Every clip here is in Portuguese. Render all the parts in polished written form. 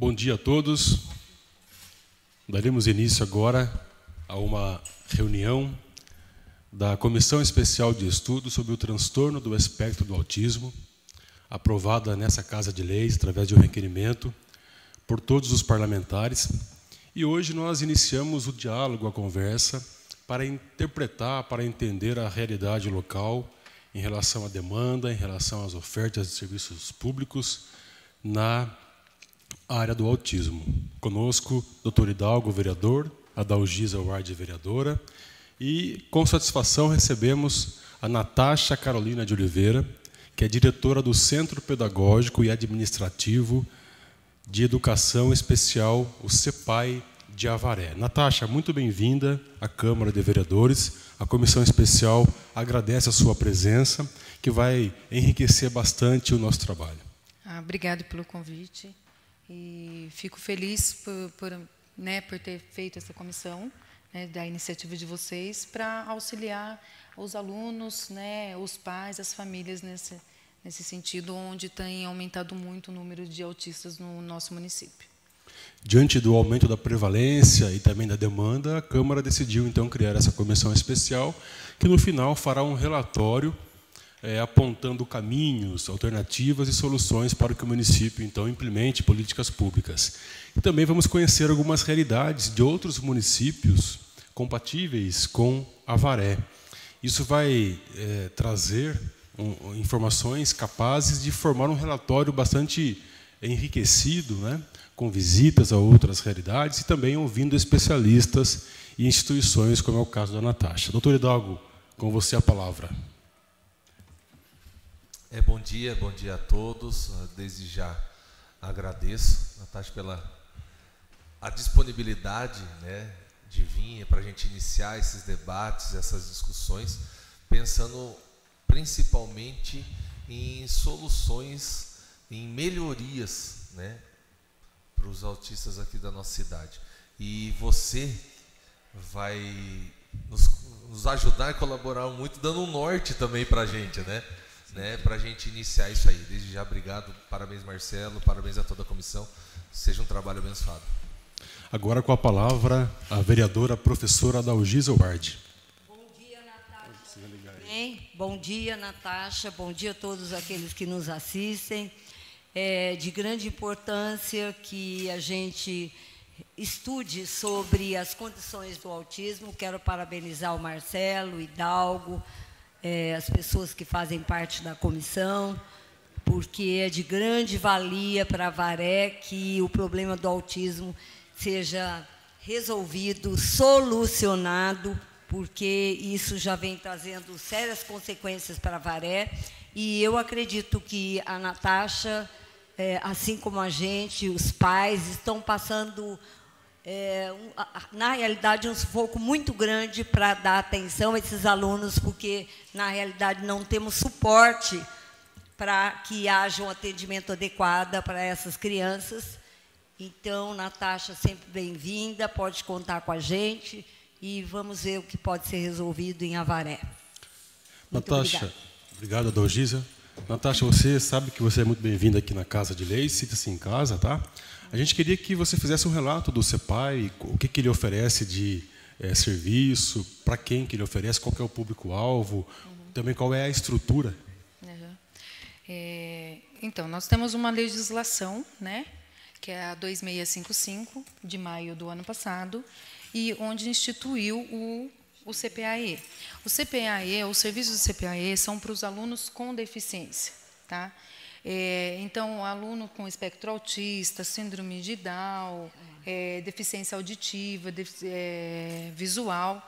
Bom dia a todos. Daremos início agora a uma reunião da Comissão Especial de Estudo sobre o Transtorno do Espectro do Autismo, aprovada nessa Casa de Leis, através de um requerimento, por todos os parlamentares. E hoje nós iniciamos o diálogo, a conversa, para interpretar, para entender a realidade local em relação à demanda, em relação às ofertas de serviços públicos na área do autismo. Conosco, doutor Hidalgo, vereador, a Dalgisa Ward, vereadora, e com satisfação recebemos a Natasha Carolina de Oliveira, que é diretora do Centro Pedagógico e Administrativo de Educação Especial, o CEPAI de Avaré. Natasha, muito bem-vinda à Câmara de Vereadores. A Comissão Especial agradece a sua presença, que vai enriquecer bastante o nosso trabalho. Obrigado pelo convite. E fico feliz por ter feito essa comissão, da iniciativa de vocês, para auxiliar os alunos, os pais, as famílias nesse sentido, onde tem aumentado muito o número de autistas no nosso município. Diante do aumento da prevalência e também da demanda, a Câmara decidiu, então, criar essa comissão especial, que, no final, fará um relatório apontando caminhos, alternativas e soluções para que o município, então, implemente políticas públicas. E também vamos conhecer algumas realidades de outros municípios compatíveis com Avaré. Isso vai trazer informações capazes de formar um relatório bastante enriquecido, com visitas a outras realidades e também ouvindo especialistas e instituições, como é o caso da Natasha. Doutor Hidalgo, com você a palavra. Bom dia a todos. Desde já agradeço, Natasha, pela disponibilidade de vir para a gente iniciar esses debates, essas discussões, pensando principalmente em soluções, em melhorias, para os autistas aqui da nossa cidade. E você vai nos ajudar e colaborar muito, dando um norte também para a gente, para a gente iniciar isso aí. Desde já, obrigado, parabéns, Marcelo, parabéns a toda a comissão, seja um trabalho abençoado. Agora com a palavra a vereadora professora Dalgisa Ward. Bom dia, Natasha. Bom dia, Natasha, bom dia a todos aqueles que nos assistem. É de grande importância que a gente estude sobre as condições do autismo. Quero parabenizar o Marcelo, o Hidalgo, as pessoas que fazem parte da comissão, porque é de grande valia para Avaré que o problema do autismo seja resolvido, solucionado, porque isso já vem trazendo sérias consequências para Avaré. E eu acredito que a Natasha, assim como a gente, os pais, estão passando, na realidade, um sufoco muito grande para dar atenção a esses alunos, porque, na realidade, não temos suporte para que haja um atendimento adequado para essas crianças. Então, Natasha, sempre bem-vinda, pode contar com a gente e vamos ver o que pode ser resolvido em Avaré. Natasha, obrigado, Dalgisa. Natasha, você sabe que você é muito bem-vinda aqui na Casa de Leis, sinta-se em casa, tá? A gente queria que você fizesse um relato do CEPAI, o que ele oferece de serviço, para quem que ele oferece, qual que é o público-alvo, também qual é a estrutura. Então, nós temos uma legislação, que é a 2655, de maio do ano passado, e onde instituiu o CPAE. O CPAE, os serviços do CPAE são para os alunos com deficiência, tá? Então, aluno com espectro autista, síndrome de Down, deficiência auditiva, visual,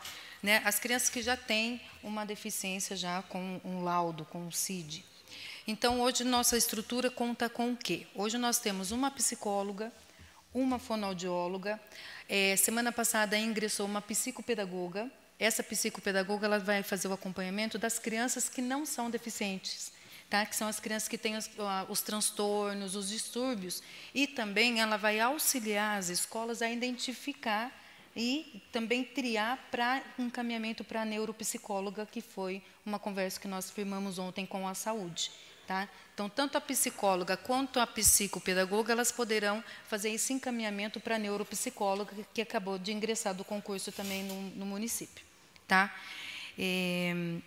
as crianças que já têm uma deficiência já com um laudo, com um CID. Então, hoje, nossa estrutura conta com o quê? Hoje nós temos uma psicóloga, uma fonoaudióloga. Semana passada ingressou uma psicopedagoga. Essa psicopedagoga ela vai fazer o acompanhamento das crianças que não são deficientes, tá? Que são as crianças que têm os transtornos, os distúrbios. E também ela vai auxiliar as escolas a identificar e também triar para encaminhamento para a neuropsicóloga, que foi uma conversa que nós firmamos ontem com a saúde. Tá? Então, tanto a psicóloga quanto a psicopedagoga, elas poderão fazer esse encaminhamento para a neuropsicóloga, que acabou de ingressar do concurso também no município. Tá?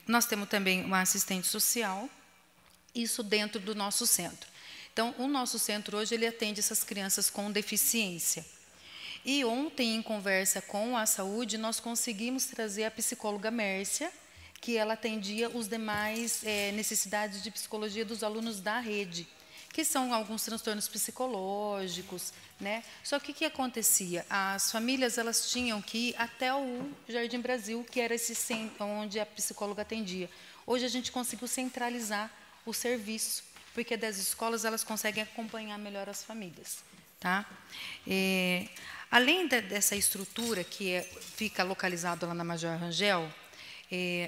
Nós temos também uma assistente social, isso dentro do nosso centro. Então, o nosso centro hoje ele atende essas crianças com deficiência. E ontem, em conversa com a saúde, nós conseguimos trazer a psicóloga Mércia, que ela atendia os demais necessidades de psicologia dos alunos da rede, que são alguns transtornos psicológicos, né? Só que o que acontecia? As famílias elas tinham que ir até o Jardim Brasil, que era esse centro onde a psicóloga atendia. Hoje a gente conseguiu centralizar o serviço, porque das escolas elas conseguem acompanhar melhor as famílias. Tá? Além dessa estrutura que fica localizada lá na Major Rangel,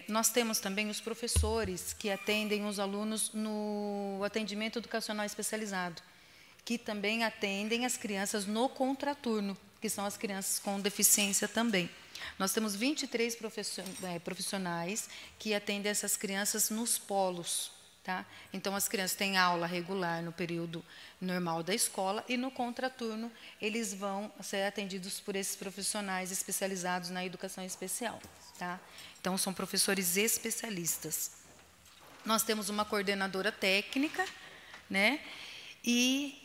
nós temos também os professores que atendem os alunos no atendimento educacional especializado, que também atendem as crianças no contraturno, que são as crianças com deficiência também. Nós temos 23 profissionais que atendem essas crianças nos polos. Tá? Então, as crianças têm aula regular no período normal da escola e no contraturno eles vão ser atendidos por esses profissionais especializados na educação especial. Tá? Então, são professores especialistas. Nós temos uma coordenadora técnica, né? E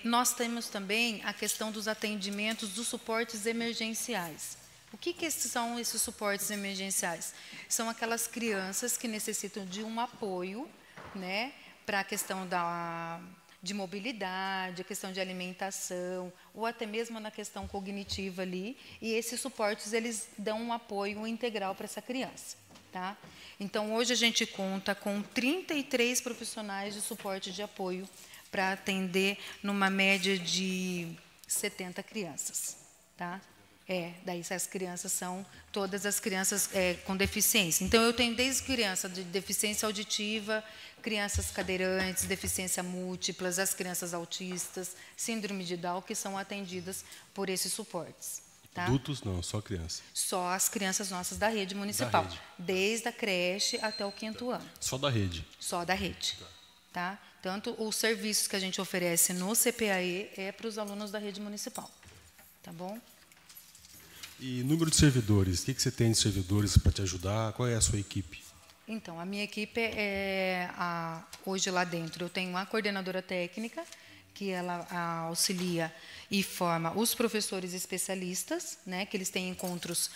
nós temos também a questão dos atendimentos dos suportes emergenciais. O que são esses suportes emergenciais? São aquelas crianças que necessitam de um apoio, né, para a questão de mobilidade, a questão de alimentação, ou até mesmo na questão cognitiva ali, e esses suportes eles dão um apoio integral para essa criança. Tá? Então, hoje a gente conta com 33 profissionais de suporte de apoio para atender numa média de 70 crianças. Tá? Daí essas crianças são todas as crianças com deficiência. Então, eu tenho desde criança de deficiência auditiva, crianças cadeirantes, deficiência múltiplas, as crianças autistas, síndrome de Down, que são atendidas por esses suportes. Tá? Adultos não, só crianças. Só as crianças nossas da rede municipal, Da rede. desde a creche até o 5º ano. Só da rede. Só da rede. Tá? Tanto os serviços que a gente oferece no CPAE é para os alunos da rede municipal. Tá bom? E número de servidores, o que você tem de servidores para te ajudar? Qual é a sua equipe? Então, a minha equipe hoje lá dentro, eu tenho uma coordenadora técnica, que ela auxilia e forma os professores especialistas, né, que eles têm encontros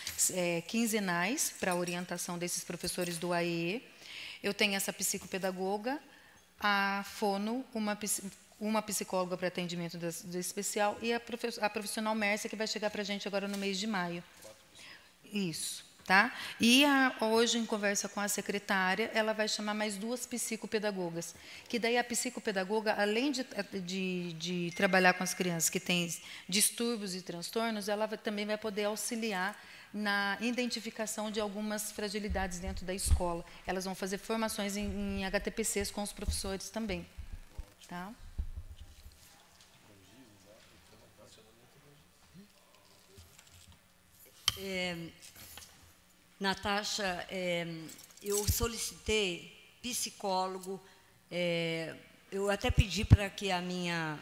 quinzenais para a orientação desses professores do AE. Eu tenho essa psicopedagoga, a fono, uma psicóloga para atendimento do especial e a profissional Mércia, que vai chegar para a gente agora no mês de maio. Isso. Tá? E hoje, em conversa com a secretária, ela vai chamar mais 2 psicopedagogas, que daí a psicopedagoga, além de trabalhar com as crianças que têm distúrbios e transtornos, ela também vai poder auxiliar na identificação de algumas fragilidades dentro da escola. Elas vão fazer formações em HTPCs com os professores também. Tá? Natasha, eu solicitei psicólogo, eu até pedi para que a minha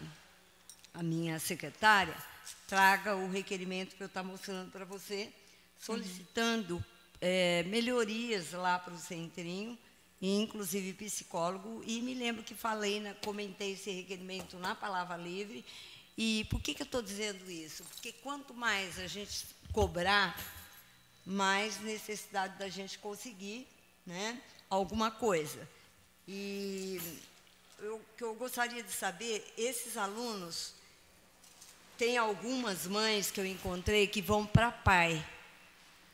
secretária traga o requerimento que eu estou mostrando para você, solicitando melhorias lá para o centrinho, inclusive psicólogo, e me lembro que comentei esse requerimento na Palavra Livre. E por que eu estou dizendo isso? Porque quanto mais a gente cobrar, mais necessidade da gente conseguir, né, alguma coisa. E o que eu gostaria de saber, esses alunos, tem algumas mães que eu encontrei que vão para pai.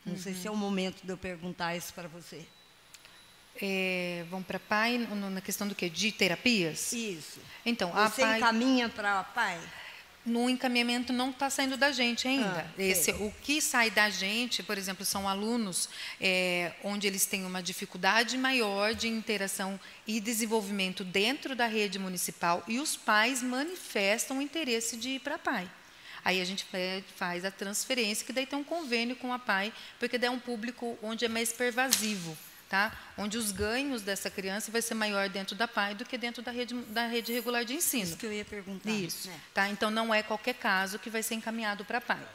Não sei se é o momento de eu perguntar isso para você. Vão para pai na questão do quê? De terapias? Isso. Então, você encaminha para pai? No encaminhamento não está saindo da gente ainda. O que sai da gente, por exemplo, são alunos onde eles têm uma dificuldade maior de interação e desenvolvimento dentro da rede municipal e os pais manifestam o interesse de ir para a PAI. Aí a gente faz a transferência, que daí tem um convênio com a PAI, porque daí é um público onde é mais pervasivo. tá? Onde os ganhos dessa criança vai ser maior dentro da PAI do que dentro da rede regular de ensino. Isso que eu ia perguntar. Isso, tá? Então, não é qualquer caso que vai ser encaminhado para a PAI.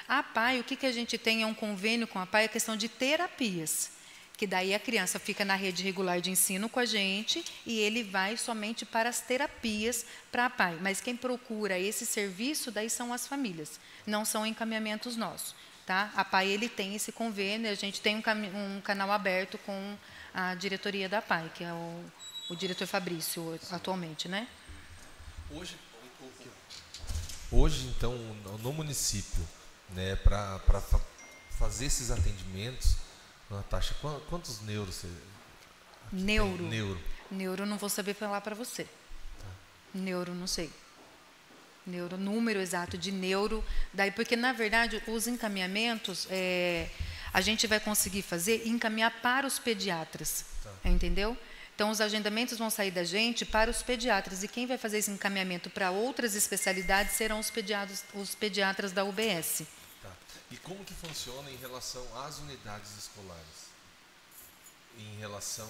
A PAI, o que a gente tem é um convênio com a PAI, a questão de terapias, que daí a criança fica na rede regular de ensino com a gente e ele vai somente para as terapias para a PAI. Mas quem procura esse serviço, daí são as famílias, não são encaminhamentos nossos. Tá? A PAI ele tem esse convênio, a gente tem um canal aberto com a diretoria da PAI, que é o diretor Fabrício, atualmente, né? Hoje, então, no município, né, para fazer esses atendimentos, Natasha, quantos neuros você Neuro. tem? Neuro não vou saber falar para você. Neuro, não sei. Neuro, número exato de neuro, daí porque na verdade os encaminhamentos a gente vai conseguir fazer e encaminhar para os pediatras, entendeu? Então os agendamentos vão sair da gente para os pediatras e quem vai fazer esse encaminhamento para outras especialidades serão os pediatras da UBS. Tá. E como que funciona em relação às unidades escolares? Em relação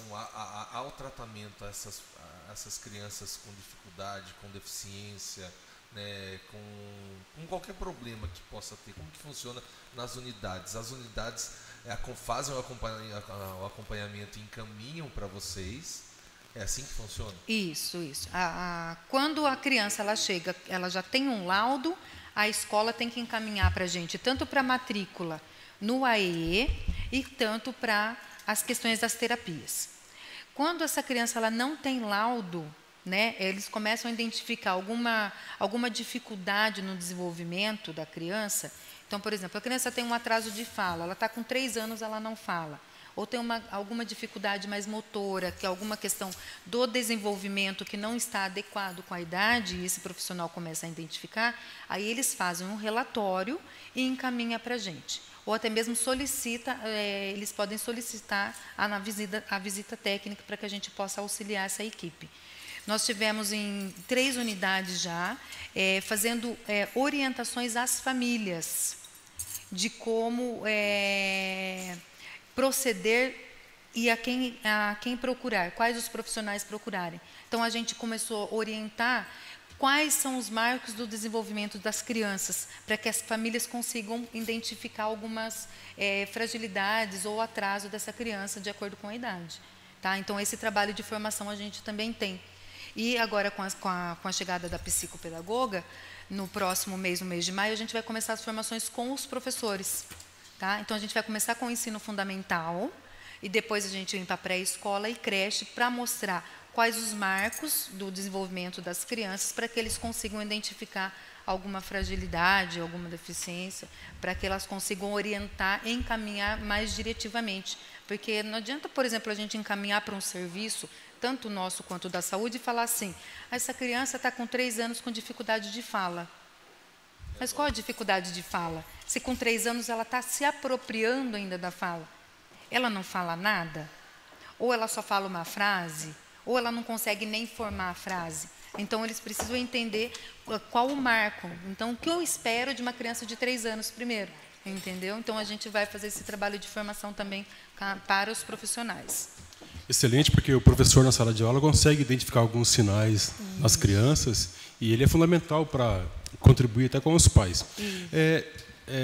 ao tratamento a essas crianças com dificuldade, com deficiência, né, com qualquer problema que possa ter, como que funciona nas unidades? As unidades fazem o acompanhamento e encaminham para vocês? É assim que funciona? Isso. Quando a criança ela chega, ela já tem um laudo, a escola tem que encaminhar para a gente, tanto para a matrícula no AEE e tanto para as questões das terapias. Quando essa criança ela não tem laudo, né, eles começam a identificar alguma dificuldade no desenvolvimento da criança. Então, por exemplo, a criança tem um atraso de fala, ela está com 3 anos, ela não fala. Ou tem alguma dificuldade mais motora, que é alguma questão do desenvolvimento que não está adequado com a idade, e esse profissional começa a identificar, aí eles fazem um relatório e encaminham para a gente. Ou até mesmo eles podem solicitar a visita técnica para que a gente possa auxiliar essa equipe. Nós tivemos em 3 unidades já, fazendo orientações às famílias de como proceder e a quem procurar, quais os profissionais procurarem. Então, a gente começou a orientar quais são os marcos do desenvolvimento das crianças, para que as famílias consigam identificar algumas fragilidades ou atraso dessa criança de acordo com a idade. Tá? Então, esse trabalho de formação a gente também tem. E agora, com a chegada da psicopedagoga, no próximo mês, no mês de maio, a gente vai começar as formações com os professores. Tá? Então, a gente vai começar com o ensino fundamental e depois a gente vem para pré-escola e creche para mostrar quais os marcos do desenvolvimento das crianças para que eles consigam identificar alguma fragilidade, alguma deficiência, para que elas consigam orientar e encaminhar mais diretivamente. Porque não adianta, por exemplo, a gente encaminhar para um serviço, tanto nosso quanto da saúde, e falar assim, essa criança está com 3 anos com dificuldade de fala. Mas qual a dificuldade de fala? Se com 3 anos ela está se apropriando ainda da fala, ela não fala nada? Ou ela só fala uma frase? Ou ela não consegue nem formar a frase? Então, eles precisam entender qual o marco. Então, o que eu espero de uma criança de 3 anos primeiro? Entendeu? Então, a gente vai fazer esse trabalho de formação também para os profissionais. Excelente, porque o professor na sala de aula consegue identificar alguns sinais nas crianças e ele é fundamental para contribuir até com os pais.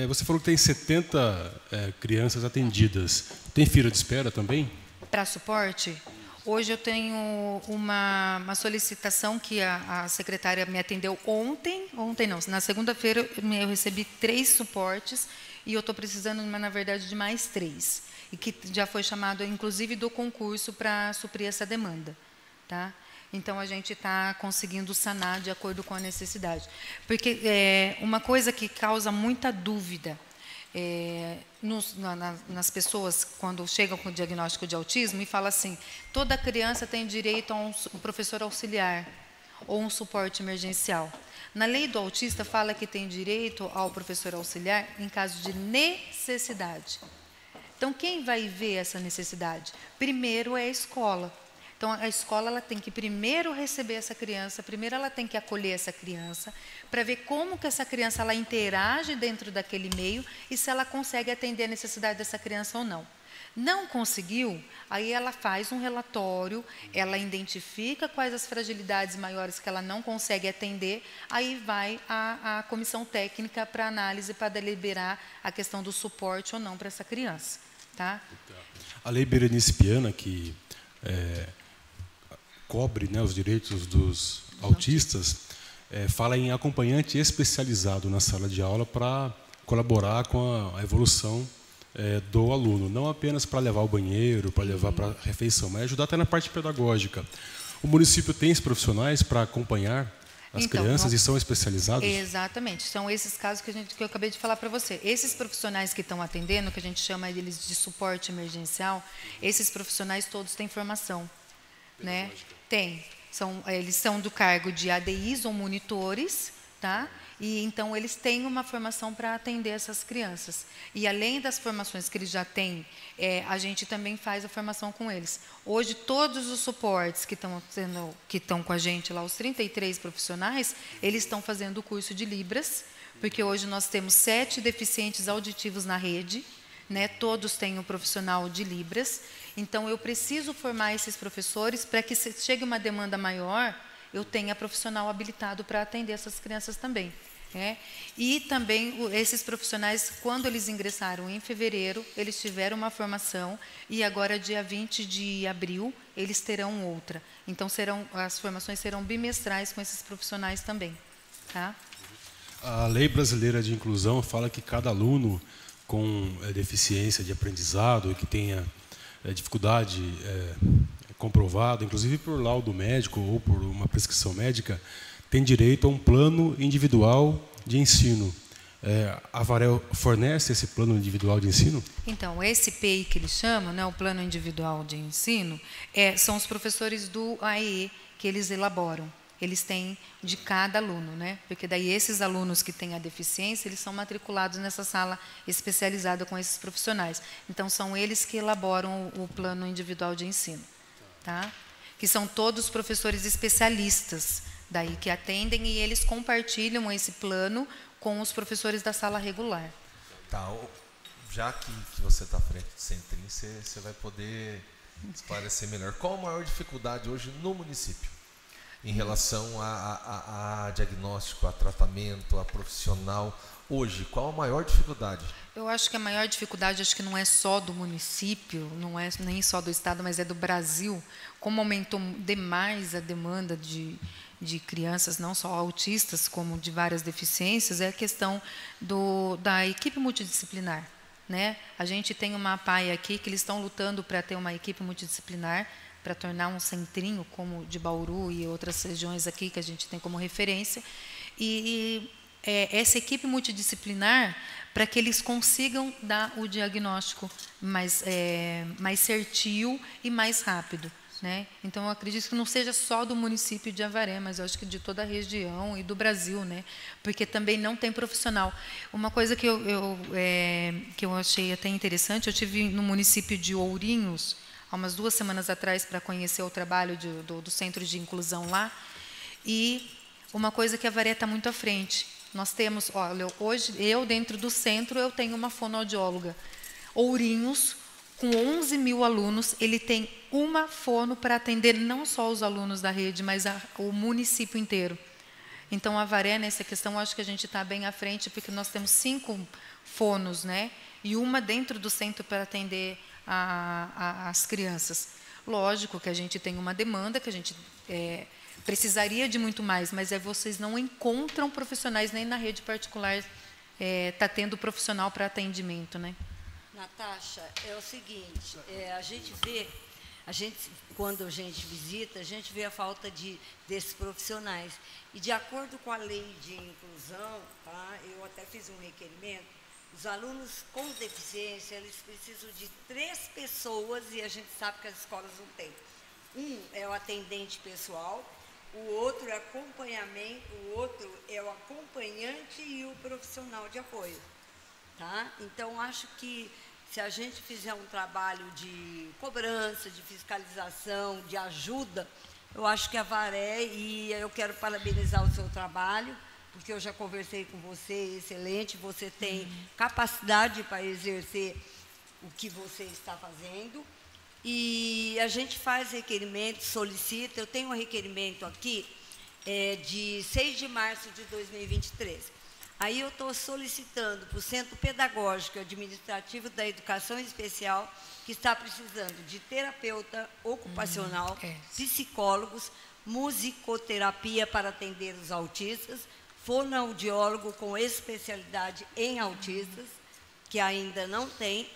Você falou que tem 70 crianças atendidas. Tem fila de espera também? Para suporte? Hoje eu tenho uma solicitação que a secretária me atendeu ontem não, na segunda-feira eu recebi 3 suportes e eu estou precisando, na verdade, de mais 3. E que já foi chamado, inclusive, do concurso para suprir essa demanda. Tá? Então, a gente está conseguindo sanar de acordo com a necessidade. Porque uma coisa que causa muita dúvida nas pessoas, quando chegam com o diagnóstico de autismo, e fala assim, toda criança tem direito a um professor auxiliar ou um suporte emergencial. Na lei do autista, fala que tem direito ao professor auxiliar em caso de necessidade. Então, quem vai ver essa necessidade? Primeiro é a escola. Então, a escola ela tem que primeiro receber essa criança, primeiro ela tem que acolher essa criança, para ver como que essa criança ela interage dentro daquele meio e se ela consegue atender a necessidade dessa criança ou não. Não conseguiu, aí ela faz um relatório, ela identifica quais as fragilidades maiores que ela não consegue atender, aí vai a comissão técnica para análise, para deliberar a questão do suporte ou não para essa criança. Tá? A Lei Berenice Piana, que cobre, né, os direitos dos autistas, fala em acompanhante especializado na sala de aula para colaborar com a evolução do aluno, não apenas para levar ao banheiro, para levar para a refeição, mas ajudar até na parte pedagógica. O município tem esses profissionais para acompanhar as crianças e são especializados? Exatamente, são esses casos que eu acabei de falar para você. Esses profissionais que estão atendendo, que a gente chama eles de suporte emergencial, esses profissionais todos têm formação, né? Tem. Eles são do cargo de ADIs ou monitores, tá? E então eles têm uma formação para atender essas crianças. E além das formações que eles já têm, a gente também faz a formação com eles. Hoje todos os suportes que estão com a gente lá, os 33 profissionais, eles estão fazendo o curso de Libras, porque hoje nós temos 7 deficientes auditivos na rede, né? Todos têm um profissional de Libras. Então eu preciso formar esses professores para que se chegue uma demanda maior, eu tenha profissional habilitado para atender essas crianças também. E também esses profissionais, quando eles ingressaram em fevereiro, eles tiveram uma formação e agora, dia 20 de abril, eles terão outra. Então, as formações serão bimestrais com esses profissionais também. Tá? A Lei Brasileira de Inclusão fala que cada aluno com deficiência de aprendizado e que tenha dificuldade comprovada, inclusive por laudo médico ou por uma prescrição médica, tem direito a um plano individual de ensino. A Avaré fornece esse plano individual de ensino? Então, esse PI que eles chamam, né, o plano individual de ensino, são os professores do AEE que eles elaboram. Eles têm de cada aluno, né? Porque daí esses alunos que têm a deficiência, eles são matriculados nessa sala especializada com esses profissionais. Então, são eles que elaboram o plano individual de ensino. Tá? Que são todos professores especialistas daí que atendem e eles compartilham esse plano com os professores da sala regular. Tá, já que você está à frente do Centrim, você vai poder esclarecer melhor. Qual a maior dificuldade hoje no município em relação a diagnóstico, a tratamento, a profissional? Hoje, qual a maior dificuldade? Eu acho que a maior dificuldade, acho que não é só do município, não é nem só do estado, mas é do Brasil. Como aumentou demais a demanda de crianças, não só autistas, como de várias deficiências, é a questão da equipe multidisciplinar. Né? A gente tem uma APAE aqui que eles estão lutando para ter uma equipe multidisciplinar, para tornar um centrinho como de Bauru e outras regiões aqui que a gente tem como referência. Essa equipe multidisciplinar, para que eles consigam dar o diagnóstico mais certeiro e mais rápido. Né? Então, eu acredito que não seja só do município de Avaré, mas eu acho que de toda a região e do Brasil, né? Porque também não tem profissional. Uma coisa que eu achei até interessante, eu tive no município de Ourinhos, há umas 2 semanas atrás, para conhecer o trabalho do Centro de Inclusão lá, e uma coisa que a Avaré está muito à frente. Nós temos, olha, hoje, dentro do centro, eu tenho uma fonoaudióloga. Ourinhos, com 11 mil alunos, ele tem uma fono para atender não só os alunos da rede, mas o município inteiro. Então, a Avaré, nessa questão, eu acho que a gente está bem à frente, porque nós temos 5 fonos, né? E uma dentro do centro para atender as crianças. Lógico que a gente tem uma demanda, que a gente precisaria de muito mais, mas vocês não encontram profissionais, nem na rede particular está tendo profissional para atendimento, né? Natasha, é o seguinte, quando a gente visita, a gente vê a falta desses profissionais. E de acordo com a lei de inclusão, tá, eu até fiz um requerimento, os alunos com deficiência, eles precisam de 3 pessoas e a gente sabe que as escolas não têm. Um é o atendente pessoal, o outro é acompanhamento, o outro é o acompanhante e o profissional de apoio. Tá? Então, acho que se a gente fizer um trabalho de cobrança, de fiscalização, de ajuda, eu acho que a Avaré, e eu quero parabenizar o seu trabalho, porque eu já conversei com você, excelente, você tem capacidade para exercer o que você está fazendo. E a gente faz requerimento, solicita. Eu tenho um requerimento aqui de 6 de março de 2023. Aí eu estou solicitando para o Centro Pedagógico e Administrativo da Educação Especial, que está precisando de terapeuta ocupacional, psicólogos, musicoterapia para atender os autistas, fonoaudiólogo com especialidade em autistas, que ainda não tem.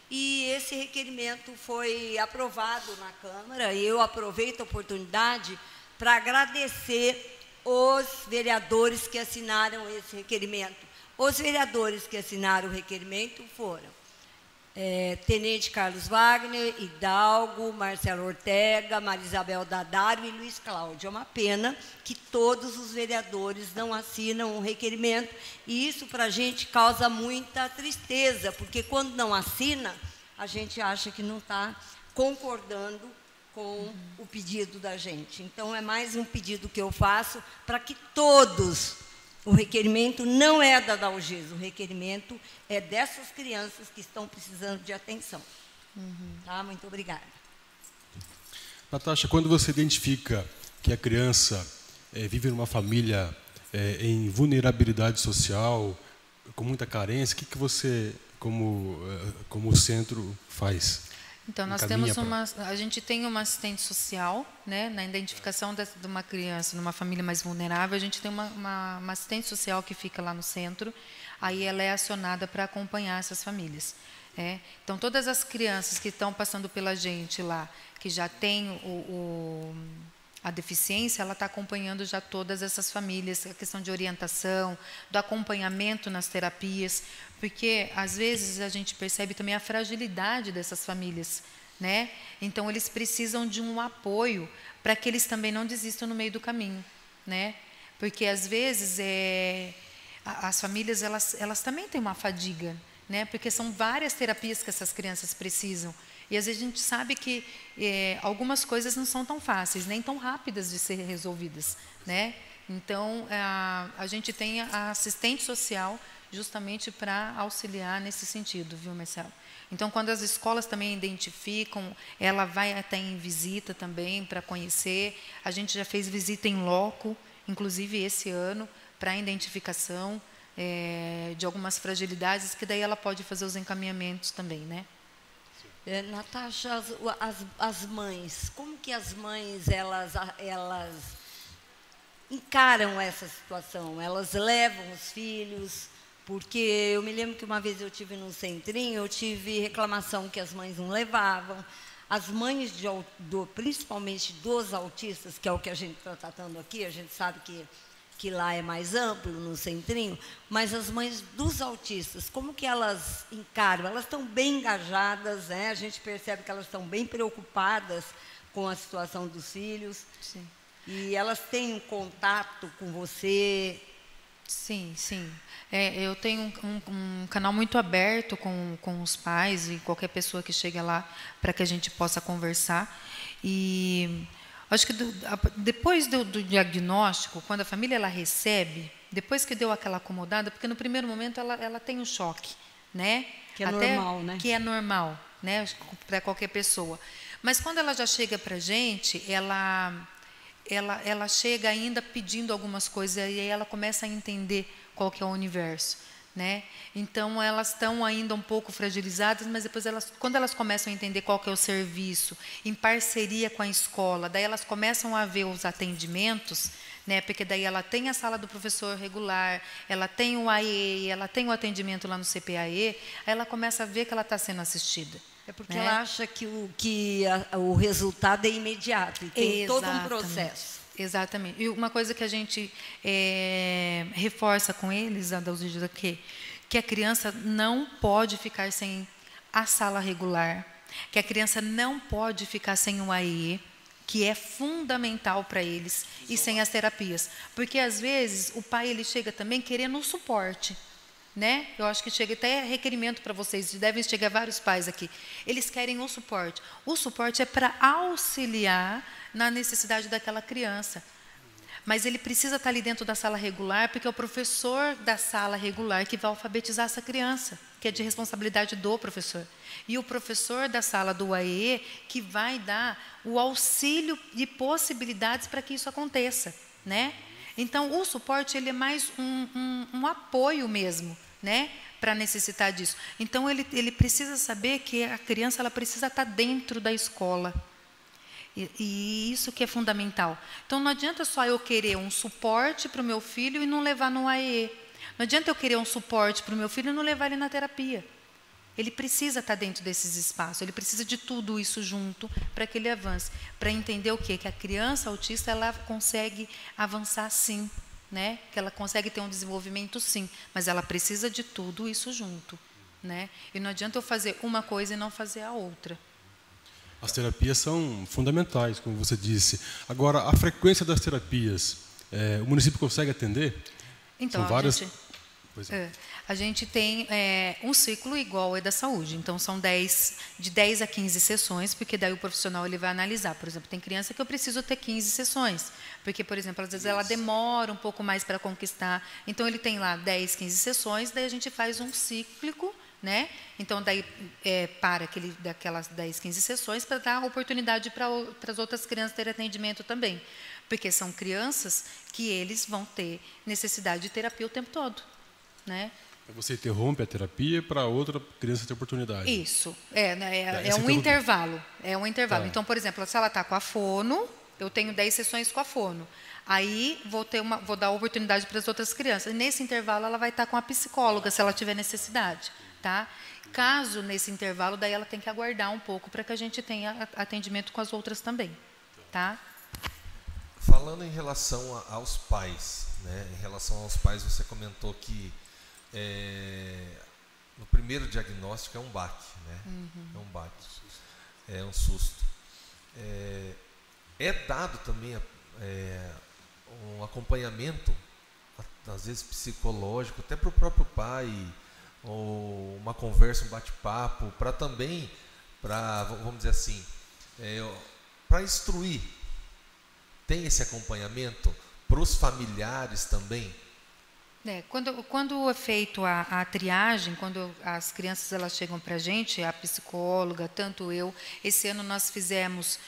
E esse requerimento foi aprovado na Câmara, e eu aproveito a oportunidade para agradecer os vereadores que assinaram esse requerimento. Os vereadores que assinaram o requerimento foram Tenente Carlos Wagner, Hidalgo, Marcelo Ortega, Marisabel Dadaro e Luiz Cláudio. É uma pena que todos os vereadores não assinam o requerimento, e isso para a gente causa muita tristeza, porque quando não assina, a gente acha que não está concordando com o pedido da gente. Então, é mais um pedido que eu faço para que todos... O requerimento não é da Dalgisa, o requerimento é dessas crianças que estão precisando de atenção. Tá? Muito obrigada. Natasha, quando você identifica que a criança vive numa família em vulnerabilidade social, com muita carência, o que você, como centro, faz? Então, nós temos a gente tem uma assistente social, né, na identificação de uma criança numa família mais vulnerável. A gente tem uma assistente social que fica lá no centro, aí ela é acionada para acompanhar essas famílias. Então, todas as crianças que estão passando pela gente lá, que já tem a deficiência, ela está acompanhando já todas essas famílias, a questão de orientação, do acompanhamento nas terapias, porque às vezes a gente percebe também a fragilidade dessas famílias, né? Então eles precisam de um apoio para que eles também não desistam no meio do caminho, né? Porque às vezes as famílias elas também têm uma fadiga, né? Porque são várias terapias que essas crianças precisam. E às vezes a gente sabe que algumas coisas não são tão fáceis, nem tão rápidas de ser resolvidas, né? Então, a gente tem a assistente social justamente para auxiliar nesse sentido, viu, Marcelo? Então, quando as escolas também identificam, ela vai até em visita também para conhecer. A gente já fez visita em loco, inclusive esse ano, para a identificação de algumas fragilidades, que daí ela pode fazer os encaminhamentos também, né? Natasha, as mães, como que as mães elas encaram essa situação? Elas levam os filhos? Porque eu me lembro que uma vez eu tive num centrinho, eu tive reclamação que as mães não levavam. As mães, principalmente dos autistas, que é o que a gente está tratando aqui, a gente sabe que lá é mais amplo, no centrinho, mas as mães dos autistas, como que elas encaram? Elas estão bem engajadas, né? A gente percebe que elas estão bem preocupadas com a situação dos filhos. Sim. E elas têm um contato com você? Sim, sim. Eu tenho um canal muito aberto com os pais e qualquer pessoa que chega lá para que a gente possa conversar. E acho que depois do diagnóstico, quando a família ela recebe, depois que deu aquela acomodada, porque no primeiro momento ela tem um choque, né? Que é normal, né? Que é normal, né? Para qualquer pessoa. Mas quando ela já chega para a gente, ela chega ainda pedindo algumas coisas, e aí ela começa a entender qual que é o universo, né? Então, elas estão ainda um pouco fragilizadas, mas depois, quando elas começam a entender qual que é o serviço, em parceria com a escola, daí elas começam a ver os atendimentos, né? Porque daí ela tem a sala do professor regular, ela tem o AE, ela tem o atendimento lá no CPAE, aí ela começa a ver que ela está sendo assistida. É porque ela acha que o resultado é imediato, e tem todo um processo. Exatamente. E uma coisa que a gente reforça com eles, Adalgisa, que a criança não pode ficar sem a sala regular, que a criança não pode ficar sem o AE, que é fundamental para eles, e sem as terapias. Porque, às vezes, o pai ele chega também querendo um suporte, né? Eu acho que chega até requerimento para vocês, devem chegar vários pais aqui. Eles querem o suporte. O suporte é para auxiliar na necessidade daquela criança. Mas ele precisa estar ali dentro da sala regular, porque é o professor da sala regular que vai alfabetizar essa criança. que é de responsabilidade do professor. E o professor da sala do AEE que vai dar o auxílio e possibilidades para que isso aconteça, né? Então, o suporte ele é mais um apoio mesmo, né, para necessitar disso. Então, ele precisa saber que a criança ela precisa estar dentro da escola. E isso que é fundamental. Então, não adianta só eu querer um suporte para o meu filho e não levar no AEE. Não adianta eu querer um suporte para o meu filho e não levar ele na terapia. Ele precisa estar dentro desses espaços, ele precisa de tudo isso junto para que ele avance. Para entender o quê? Que a criança autista ela consegue avançar sim, né? Que ela consegue ter um desenvolvimento sim, mas ela precisa de tudo isso junto, né? E não adianta eu fazer uma coisa e não fazer a outra. As terapias são fundamentais, como você disse. Agora, a frequência das terapias, o município consegue atender? Então, são várias... a gente tem um ciclo igual ao da saúde. Então, são de 10 a 15 sessões, porque daí o profissional ele vai analisar. Por exemplo, tem criança que eu preciso ter 15 sessões, porque, por exemplo, às vezes ela demora um pouco mais para conquistar. Então, ele tem lá 10, 15 sessões, daí a gente faz um cíclico, né? Então, daí para daquelas 10, 15 sessões para dar oportunidade para as outras crianças terem atendimento também. Porque são crianças que eles vão ter necessidade de terapia o tempo todo, né? Você interrompe a terapia para outra criança ter oportunidade. Isso. É um intervalo. É um intervalo. Tá. Então, por exemplo, se ela está com a fono, eu tenho 10 sessões com a fono. Aí vou dar oportunidade para as outras crianças. Nesse intervalo, ela vai estar com a psicóloga, se ela tiver necessidade. Tá? Caso, nesse intervalo, daí ela tem que aguardar um pouco para que a gente tenha atendimento com as outras também. Tá? Falando em relação aos pais, né? Em relação aos pais, você comentou que no primeiro diagnóstico é um baque, né? É um baque, é um susto. É dado também um acompanhamento, às vezes psicológico, até para o próprio pai, ou uma conversa, um bate-papo, para também, vamos dizer assim, para instruir. Tem esse acompanhamento para os familiares também? Quando é feito a triagem, quando as crianças elas chegam para a gente, a psicóloga, tanto eu, esse ano nós fizemos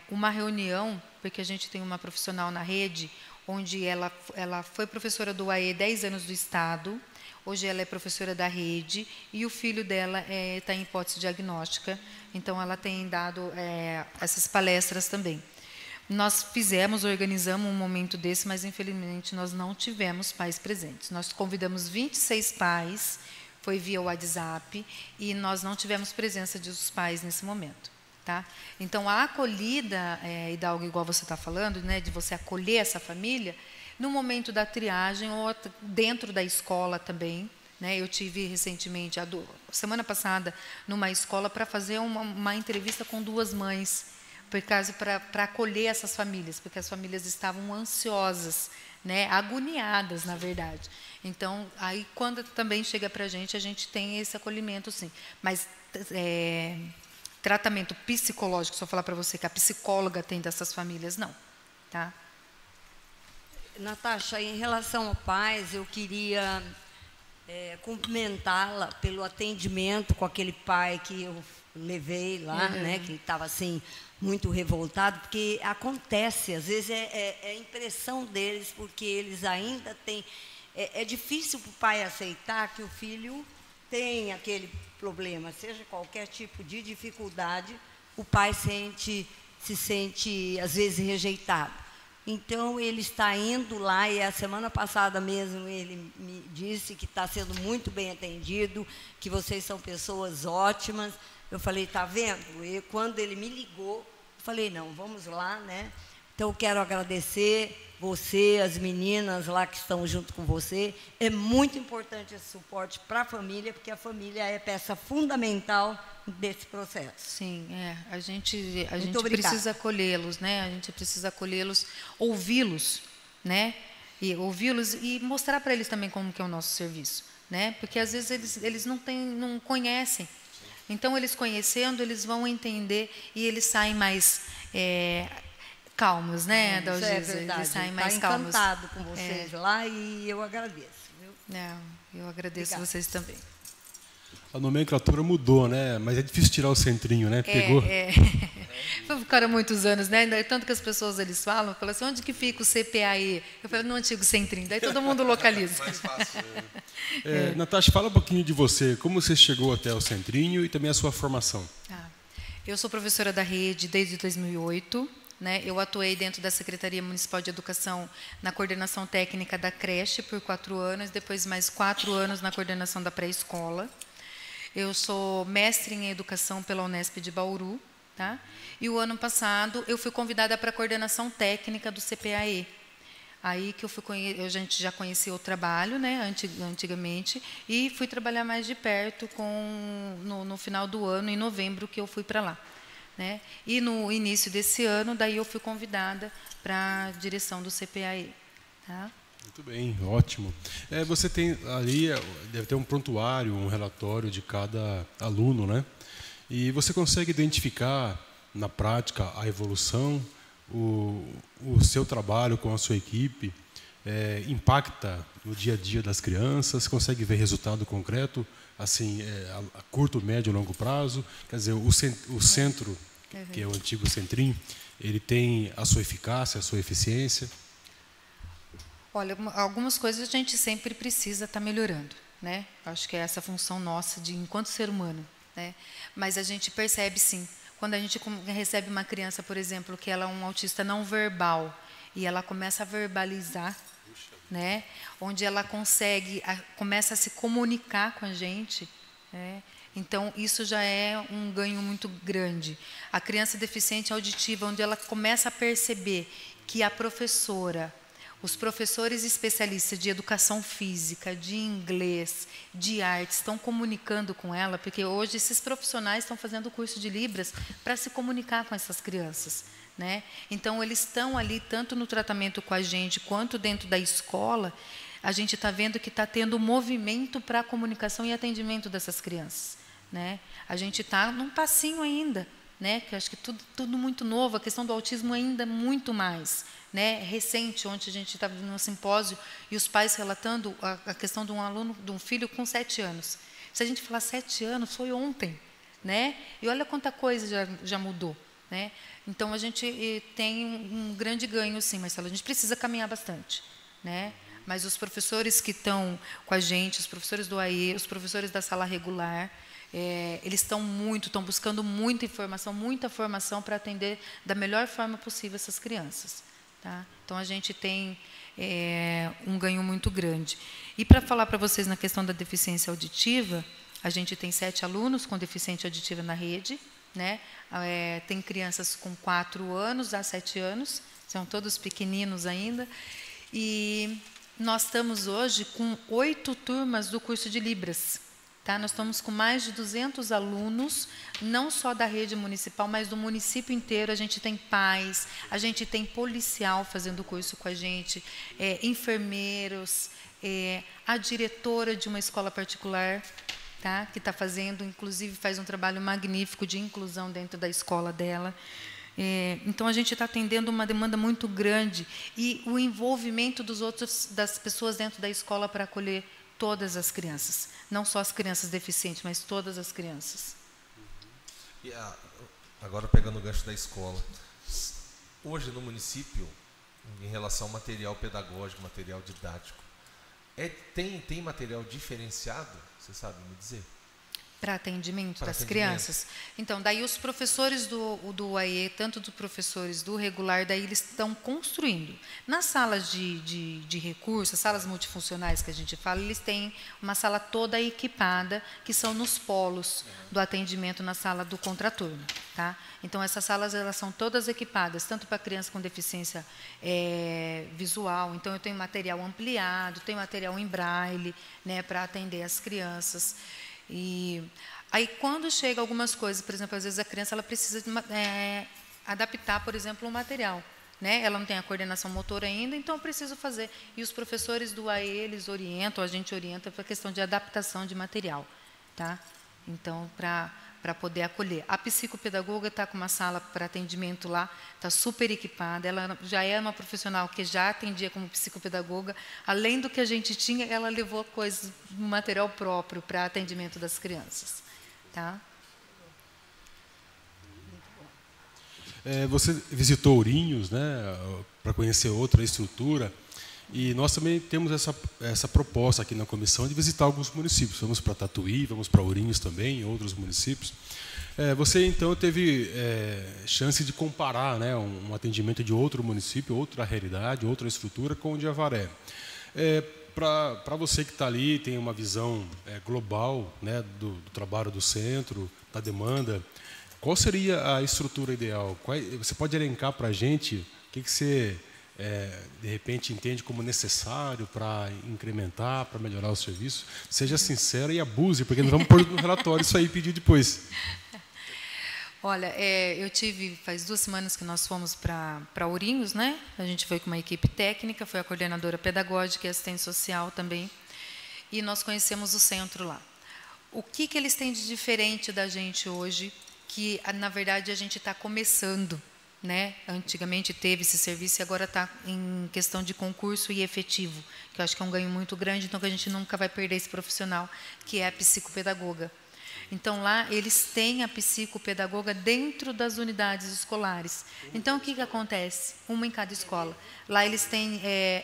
uma reunião, porque a gente tem uma profissional na rede, onde ela foi professora do AE 10 anos do Estado, hoje ela é professora da rede, e o filho dela está em hipótese diagnóstica, então ela tem dado essas palestras também. Nós organizamos um momento desse, mas infelizmente nós não tivemos pais presentes. Nós convidamos 26 pais, foi via WhatsApp, e nós não tivemos presença dos pais nesse momento. Tá? Então, a acolhida, Hidalgo, igual você está falando, né, de você acolher essa família, no momento da triagem ou dentro da escola também. Né, eu tive recentemente, semana passada, numa escola para fazer uma entrevista com 2 mães, para acolher essas famílias, porque as famílias estavam ansiosas, né, agoniadas, na verdade. Então, aí quando também chega para a gente tem esse acolhimento, sim. Mas tratamento psicológico, só falar para você que a psicóloga tem dessas famílias, não. Tá? Natasha, em relação ao pais, eu queria cumprimentá-la pelo atendimento com aquele pai que eu levei lá, né, que estava assim muito revoltado, porque acontece, às vezes é impressão deles, porque eles ainda têm... É difícil para o pai aceitar que o filho tem aquele problema, seja qualquer tipo de dificuldade, o pai se sente, às vezes, rejeitado. Então, ele está indo lá, e a semana passada mesmo ele me disse que está sendo muito bem atendido, que vocês são pessoas ótimas. Eu falei, está vendo? E quando ele me ligou, eu falei, não, vamos lá, né? Então, eu quero agradecer você, as meninas lá que estão junto com você. É muito importante esse suporte para a família, porque a família é peça fundamental desse processo. Sim, a gente precisa acolhê-los, né? A gente precisa acolhê-los, ouvi-los, né? E ouvi-los e mostrar para eles também como que é o nosso serviço, né? Porque às vezes eles não conhecem. Então, eles conhecendo, eles vão entender e eles saem mais calmos, né, Isso é verdade. Eles saem mais calmos. Encantado com vocês lá, e eu agradeço. Viu? Eu agradeço. Obrigada. Vocês também. A nomenclatura mudou, né? Mas é difícil tirar o centrinho, né? Pegou. Ficaram muitos anos, né? Tanto que as pessoas eles falam assim, onde que fica o CPAE? Eu falo, no antigo centrinho. Daí todo mundo localiza. Mais fácil. Natasha, fala um pouquinho de você. Como você chegou até o centrinho e também a sua formação? Eu sou professora da rede desde 2008. Né? Eu atuei dentro da Secretaria Municipal de Educação na coordenação técnica da creche por 4 anos, depois mais 4 anos na coordenação da pré-escola. Eu sou mestre em educação pela Unesp de Bauru, tá? E o ano passado eu fui convidada para a coordenação técnica do CPAE. Aí que a gente já conhecia o trabalho, né, antigamente, e fui trabalhar mais de perto no final do ano, em novembro, que eu fui para lá. Né? E no início desse ano, daí eu fui convidada para a direção do CPAE. Tá? Muito bem, ótimo. Você tem ali, deve ter um prontuário, um relatório de cada aluno, né? E você consegue identificar na prática a evolução, o seu trabalho com a sua equipe, impacta no dia a dia das crianças, consegue ver resultado concreto, assim, a curto, médio e longo prazo. Quer dizer, o centro, que é o antigo centrinho, ele tem a sua eficácia, a sua eficiência? Olha, algumas coisas a gente sempre precisa estar melhorando, né? Acho que é essa função nossa enquanto ser humano, né? Mas a gente percebe, sim, quando a gente recebe uma criança, por exemplo, que ela é um autista não verbal e ela começa a verbalizar, né? Onde ela começa a se comunicar com a gente, né? Então, isso já é um ganho muito grande. A criança deficiente auditiva, onde ela começa a perceber que a professora, os professores especialistas de educação física, de inglês, de arte, estão comunicando com ela, porque hoje esses profissionais estão fazendo o curso de Libras para se comunicar com essas crianças. Né? Então, eles estão ali, tanto no tratamento com a gente, quanto dentro da escola, a gente está vendo que está tendo movimento para a comunicação e atendimento dessas crianças. Né? A gente está num passinho ainda, né? Que eu acho que tudo muito novo, a questão do autismo ainda muito mais. Né, recente, onde a gente estava num simpósio e os pais relatando a questão de um aluno, de um filho com 7 anos. Se a gente falar 7 anos, foi ontem, né? E olha quanta coisa já mudou, né? Então a gente tem um grande ganho, sim, Marcelo. A gente precisa caminhar bastante, né? Mas os professores que estão com a gente, os professores do AE, os professores da sala regular, eles estão buscando muita formação para atender da melhor forma possível essas crianças. Tá? Então, a gente tem um ganho muito grande. E para falar para vocês na questão da deficiência auditiva, a gente tem 7 alunos com deficiência auditiva na rede. Né? Tem crianças com 4 anos a 7 anos, são todos pequeninos ainda. E nós estamos hoje com 8 turmas do curso de Libras. Tá? Nós estamos com mais de 200 alunos, não só da rede municipal, mas do município inteiro. A gente tem pais, a gente tem policial fazendo curso com a gente, enfermeiros, a diretora de uma escola particular, tá? Que está fazendo, inclusive faz um trabalho magnífico de inclusão dentro da escola dela. Então, a gente está atendendo uma demanda muito grande e o envolvimento das pessoas dentro da escola para acolher todas as crianças, não só as crianças deficientes, mas todas as crianças. E agora, pegando o gancho da escola, hoje no município, em relação ao material pedagógico, material didático, tem material diferenciado, você sabe me dizer? Para atendimento das crianças. Então, daí os professores do AE, tanto dos professores do regular, daí eles estão construindo. Nas salas de recursos, salas multifuncionais que a gente fala, eles têm uma sala toda equipada, que são nos polos do atendimento na sala do contraturno. Tá? Então, essas salas elas são todas equipadas, tanto para criança com deficiência visual. Então, eu tenho material ampliado, tenho material em braille, né, para atender as crianças. E aí, quando chega algumas coisas, por exemplo, às vezes a criança ela precisa adaptar, por exemplo, um material. Né? Ela não tem a coordenação motora ainda, então eu preciso fazer. E os professores do AE, eles orientam, a gente orienta para a questão de adaptação de material. Tá? Então, para para poder acolher. A psicopedagoga está com uma sala para atendimento lá, está super equipada, ela já é uma profissional que já atendia como psicopedagoga, além do que a gente tinha, ela levou coisas, material próprio para atendimento das crianças. Tá? Você visitou Ourinhos, né, para conhecer outra estrutura, e nós também temos essa proposta aqui na comissão de visitar alguns municípios. Vamos para Tatuí, vamos para Ourinhos também, outros municípios. Você, então, teve chance de comparar, né, um atendimento de outro município, outra realidade, outra estrutura com o de Avaré. Para você que está ali, tem uma visão global, né, do trabalho do centro, da demanda, qual seria a estrutura ideal? Você pode elencar para a gente o que você, de repente, entende como necessário para incrementar, para melhorar o serviço? Seja sincera e abuse, porque nós vamos pôr no relatório isso aí e pedir depois. Olha, faz 2 semanas que nós fomos para Ourinhos, né? A gente foi com uma equipe técnica, foi a coordenadora pedagógica e assistente social também, e nós conhecemos o centro lá. O que eles têm de diferente da gente hoje, que, na verdade, a gente está começando, né? Antigamente teve esse serviço e agora está em questão de concurso e efetivo, que eu acho que é um ganho muito grande, então que a gente nunca vai perder esse profissional, que é a psicopedagoga. Então, lá, eles têm a psicopedagoga dentro das unidades escolares. Então, o que acontece? Uma em cada escola. Lá, eles têm,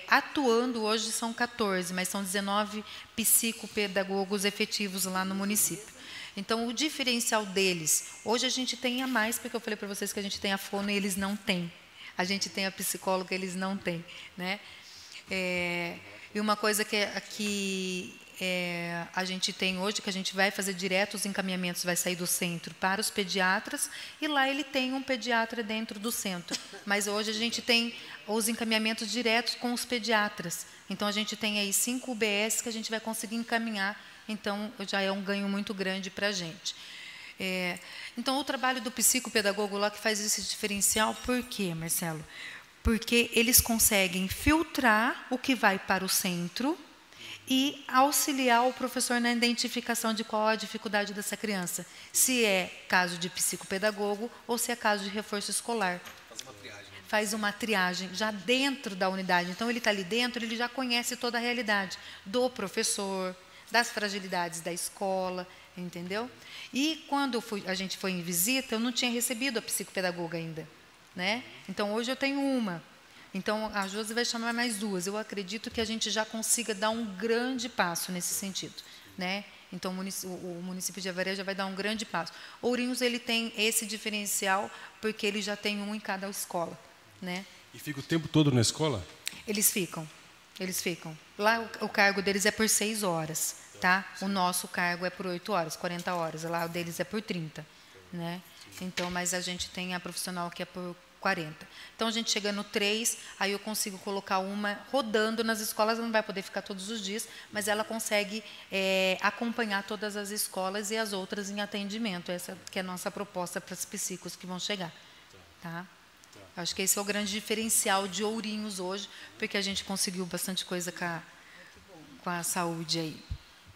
atuando, hoje são 14, mas são 19 psicopedagogos efetivos lá no município. Então, o diferencial deles, hoje a gente tem a mais, porque eu falei para vocês que a gente tem a fono e eles não têm. A gente tem a psicóloga, eles não têm, né? E uma coisa que a gente tem hoje, que a gente vai fazer direto os encaminhamentos, vai sair do centro para os pediatras, e lá ele tem um pediatra dentro do centro. Mas hoje a gente tem os encaminhamentos diretos com os pediatras. Então, a gente tem aí 5 UBS que a gente vai conseguir encaminhar. Então, já é um ganho muito grande para a gente. Então, o trabalho do psicopedagogo lá que faz esse diferencial, por quê, Marcelo? Porque eles conseguem filtrar o que vai para o centro e auxiliar o professor na identificação de qual a dificuldade dessa criança. Se é caso de psicopedagogo ou se é caso de reforço escolar. Faz uma triagem já dentro da unidade. Então, ele está ali dentro, ele já conhece toda a realidade do professor, das fragilidades da escola, entendeu? E quando a gente foi em visita, eu não tinha recebido a psicopedagoga ainda, né? Então, hoje eu tenho uma. Então, a Josi vai chamar mais 2. Eu acredito que a gente já consiga dar um grande passo nesse sentido, né? Então, o município de Avaré já vai dar um grande passo. Ourinhos, ele tem esse diferencial, porque ele já tem um em cada escola, né? E fica o tempo todo na escola? Eles ficam. Lá, o cargo deles é por 6 horas, tá? O nosso cargo é por 8 horas, 40 horas. Lá, o deles é por 30, né? Então, mas a gente tem a profissional que é por 40. Então, a gente chega no 3, aí eu consigo colocar uma rodando nas escolas, ela não vai poder ficar todos os dias, mas ela consegue acompanhar todas as escolas e as outras em atendimento. Essa que é a nossa proposta para os psicos que vão chegar, tá? Acho que esse é o grande diferencial de Ourinhos hoje, porque a gente conseguiu bastante coisa com a saúde aí.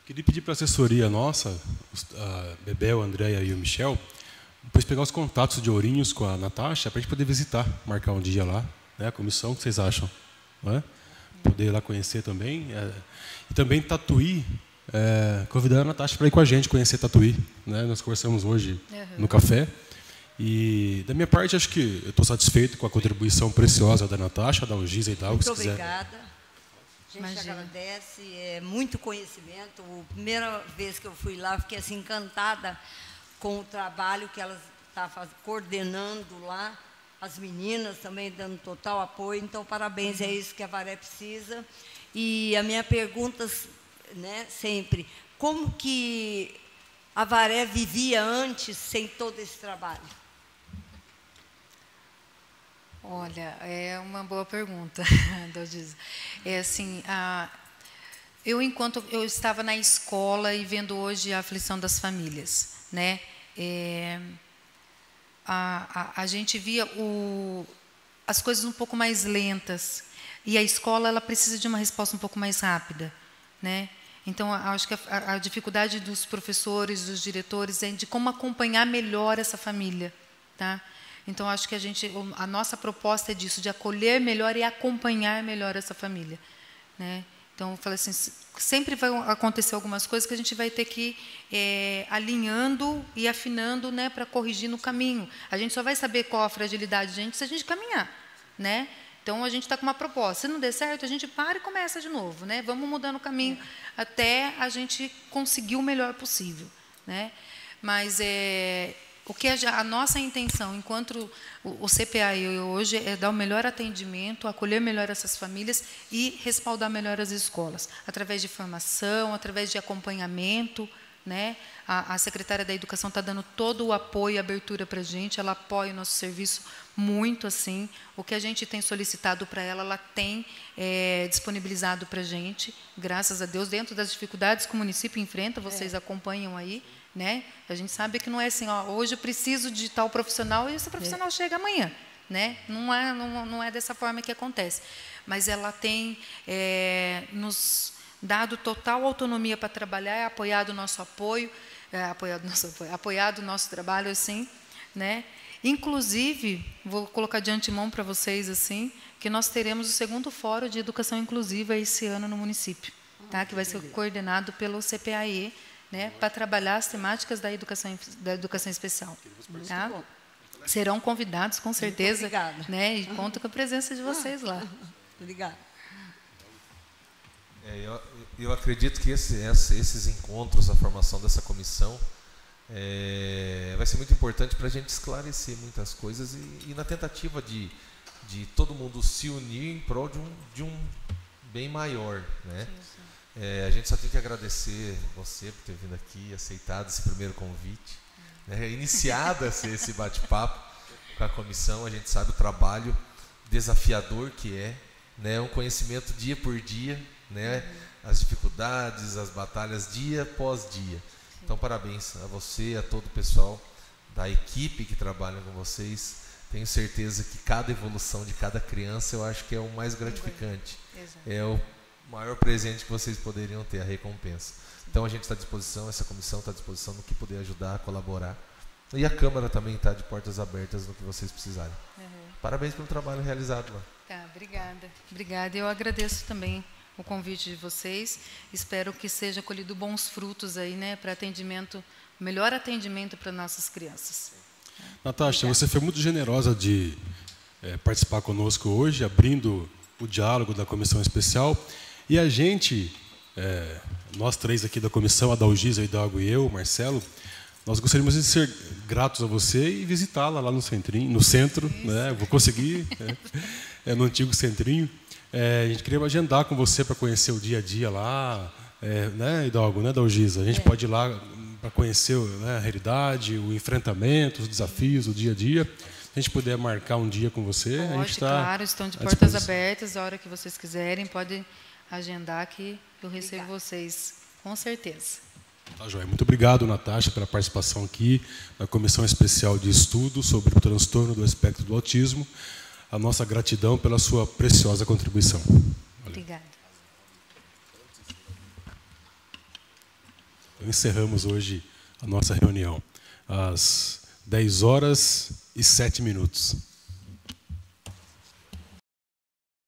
Queria pedir para a assessoria nossa, a Bebel, a Andréia e o Michel, depois pegar os contatos de Ourinhos com a Natasha, para a gente poder visitar, marcar um dia lá, né, a comissão, o que vocês acham? Não é? Poder ir lá conhecer também. E também Tatuí, convidar a Natasha para ir com a gente conhecer Tatuí, né? Nós conversamos hoje no café. E, da minha parte, acho que eu estou satisfeito com a contribuição preciosa da Natasha, da Ungisa e tal. Muito obrigada. A gente agradece, muito conhecimento. A primeira vez que eu fui lá, fiquei assim, encantada com o trabalho que ela está coordenando lá. As meninas também dando total apoio. Então, parabéns, é isso que a Avaré precisa. E a minha pergunta, né, sempre, como que a Avaré vivia antes sem todo esse trabalho? Olha, é uma boa pergunta, Dodisa. Assim, enquanto eu estava na escola e vendo hoje a aflição das famílias, né? A gente via as coisas um pouco mais lentas, e a escola ela precisa de uma resposta um pouco mais rápida, né? Então, acho que a dificuldade dos professores, dos diretores, é de como acompanhar melhor essa família, tá? Então, acho que a nossa proposta é disso, de acolher melhor e acompanhar melhor essa família, né? Então, eu falei assim, sempre vai acontecer algumas coisas que a gente vai ter que ir alinhando e afinando, né, para corrigir no caminho. A gente só vai saber qual a fragilidade da gente se a gente caminhar, né? Então, a gente está com uma proposta. Se não der certo, a gente para e começa de novo, né? Vamos mudando o caminho até a gente conseguir o melhor possível, né? Mas o que a nossa intenção, enquanto o CPAE hoje, é dar o melhor atendimento, acolher melhor essas famílias e respaldar melhor as escolas, através de formação, através de acompanhamento, né? A secretária da Educação está dando todo o apoio e abertura para a gente, ela apoia o nosso serviço muito, assim. O que a gente tem solicitado para ela, ela tem disponibilizado para a gente, graças a Deus, dentro das dificuldades que o município enfrenta, vocês acompanham aí, né? A gente sabe que não é assim, ó, hoje eu preciso de tal profissional e esse profissional chega amanhã, né? Não é dessa forma que acontece. Mas ela tem nos dado total autonomia para trabalhar, apoiado o nosso apoio, apoiado o nosso trabalho, assim, né? Inclusive, vou colocar de antemão para vocês, assim, que nós teremos o 2º Fórum de Educação Inclusiva esse ano no município, tá? Que vai ser coordenado pelo CPAE, né, para trabalhar as temáticas da educação especial. Tá? Serão convidados, com certeza, né, e conto com a presença de vocês lá. Obrigada. Eu acredito que esses encontros, a formação dessa comissão, vai ser muito importante para a gente esclarecer muitas coisas e na tentativa de todo mundo se unir em prol de um bem maior, né? A gente só tem que agradecer você por ter vindo aqui, aceitado esse primeiro convite, né? Iniciado esse bate-papo com a comissão. A gente sabe o trabalho desafiador que né? Um conhecimento dia por dia, né? As dificuldades, as batalhas dia após dia. Então, parabéns a você, a todo o pessoal da equipe que trabalha com vocês. Tenho certeza que cada evolução de cada criança, eu acho que é o mais gratificante. É o maior presente que vocês poderiam ter, a recompensa. Então, a gente está à disposição, essa comissão está à disposição no que puder ajudar, colaborar. E a Câmara também está de portas abertas no que vocês precisarem. Parabéns pelo trabalho realizado lá. Tá, obrigada. Obrigada. Eu agradeço também o convite de vocês. Espero que seja colhido bons frutos aí, né, para melhor atendimento para nossas crianças. Natasha, você foi muito generosa de participar conosco hoje, abrindo o diálogo da comissão especial. E a gente, nós três aqui da comissão, a Dalgisa, o Hidalgo e eu, o Marcelo, nós gostaríamos de ser gratos a você e visitá-la lá no centro, né? Vou conseguir, no antigo centrinho. A gente queria agendar com você para conhecer o dia a dia lá, né, Hidalgo, né, Dalgisa? A gente pode ir lá para conhecer, né, a realidade, o enfrentamento, os desafios, o dia a dia. Se a gente puder marcar um dia com você, pode, a gente está claro, estão de portas abertas, a hora que vocês quiserem, pode agendar que eu recebo vocês, com certeza. Tá, joia. Muito obrigado, Natasha, pela participação aqui na Comissão Especial de Estudo sobre o transtorno do espectro do autismo. A nossa gratidão pela sua preciosa contribuição. Obrigada. Então, encerramos hoje a nossa reunião às 10h07.